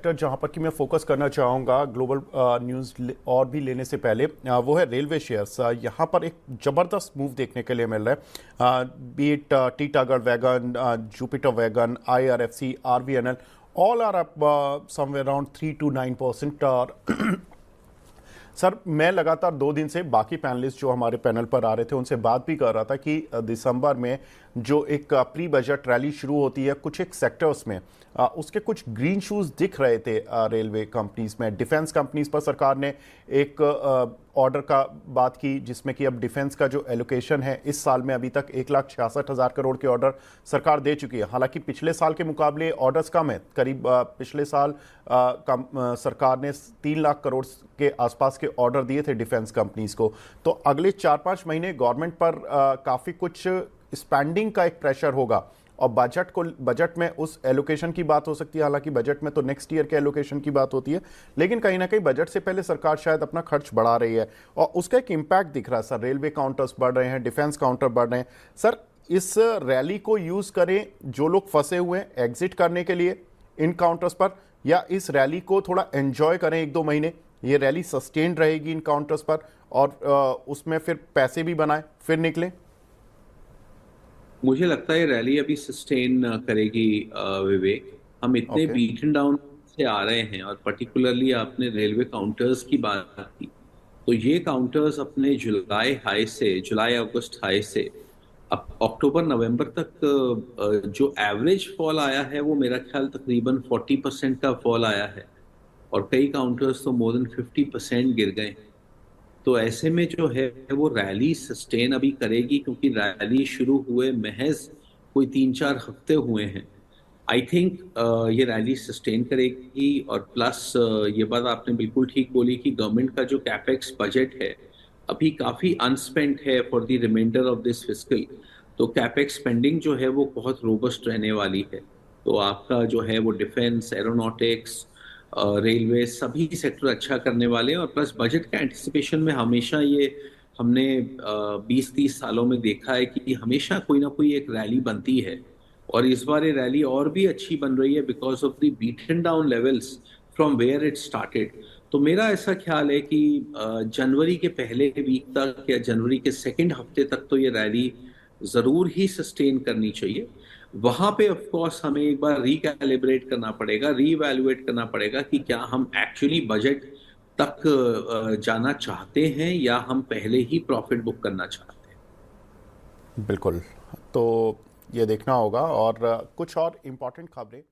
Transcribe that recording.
Sector जहां पर कि मैं फोकस करना चाहूँगा ग्लोबल न्यूज़ और भी लेने से पहले, वो है रेलवे शेयर्स। यहाँ पर एक ज़बरदस्त मूव देखने के लिए मिल रहा है। Be it Titagarh wagon, Jupiter wagon, IRFC, RVNL, all are up somewhere around 3 to 9%। और सर, मैं लगातार 2 दिन से बाकी पैनलिस्ट जो हमारे पैनल पर आ रहे थे उनसे बात भी कर रहा था कि दिसंबर में जो एक प्री बजट रैली शुरू होती है कुछ एक सेक्टर्स में, उसके कुछ ग्रीन शूज दिख रहे थे रेलवे कंपनीज में। डिफेंस कंपनीज पर सरकार ने एक ऑर्डर का बात की जिसमें कि अब डिफेंस का जो एलोकेशन है इस साल में अभी तक 1,66,000 करोड़ के ऑर्डर सरकार दे चुकी है। हालांकि पिछले साल के मुकाबले ऑर्डर्स कम है, करीब पिछले साल सरकार ने 3 लाख करोड़ के आसपास के ऑर्डर दिए थे डिफेंस कंपनीज को। तो अगले 4-5 महीने गवर्नमेंट पर काफ़ी कुछ स्पेंडिंग का एक प्रेशर होगा और बजट में उस एलोकेशन की बात हो सकती है। हालांकि बजट में तो नेक्स्ट ईयर के एलोकेशन की बात होती है, लेकिन कहीं ना कहीं बजट से पहले सरकार शायद अपना खर्च बढ़ा रही है और उसका एक इम्पैक्ट दिख रहा है। सर, रेलवे काउंटर्स बढ़ रहे हैं, डिफेंस काउंटर बढ़ रहे हैं। सर, इस रैली को यूज करें जो लोग फंसे हुए हैं एग्जिट करने के लिए इन काउंटर्स पर, या इस रैली को थोड़ा एंजॉय करें 1-2 महीने, ये रैली सस्टेन रहेगी इन काउंटर्स पर और उसमें फिर पैसे भी बनाए फिर निकले? मुझे लगता है रैली अभी सस्टेन करेगी विवेक। हम इतने ओके। बीटन डाउन से आ रहे हैं और पर्टिकुलरली आपने रेलवे काउंटर्स की बात की, तो ये काउंटर्स अपने जुलाई अगस्त हाई से अब अक्टूबर नवंबर तक जो एवरेज फॉल आया है वो मेरा ख्याल तकरीबन 40% का फॉल आया है और कई काउंटर्स तो मोर देन 50% गिर गए। तो ऐसे में जो है वो रैली सस्टेन अभी करेगी क्योंकि रैली शुरू हुए महज कोई 3-4 हफ्ते हुए हैं। आई थिंक ये रैली सस्टेन करेगी और प्लस ये बात आपने बिल्कुल ठीक बोली कि गवर्नमेंट का जो कैपेक्स बजट है अभी काफी अनस्पेंट है for the reminder of this fiscal. तो कैपेक्स स्पेंडिंग जो है वो बहुत रोबस्ट रहने वाली है। तो आपका जो है वो डिफेंस, एरोनॉटिक्स, रेलवे सभी सेक्टर अच्छा करने वाले हैं और प्लस बजट का एंटिसिपेशन में हमेशा ये हमने 20-30 सालों में देखा है कि हमेशा कोई ना कोई एक रैली बनती है और इस बार ये रैली और भी अच्छी बन रही है because of the beaten down levels from where it started. तो मेरा ऐसा ख्याल है कि जनवरी के पहले वीक तक या जनवरी के सेकेंड हफ्ते तक तो ये रैली जरूर ही सस्टेन करनी चाहिए। वहां पे ऑफ कोर्स हमें एक बार रिकैलिब्रेट करना पड़ेगा, रीवैल्यूएट करना पड़ेगा कि क्या हम एक्चुअली बजट तक जाना चाहते हैं या हम पहले ही प्रॉफिट बुक करना चाहते हैं। बिल्कुल। तो ये देखना होगा। और कुछ और इम्पोर्टेंट खबरें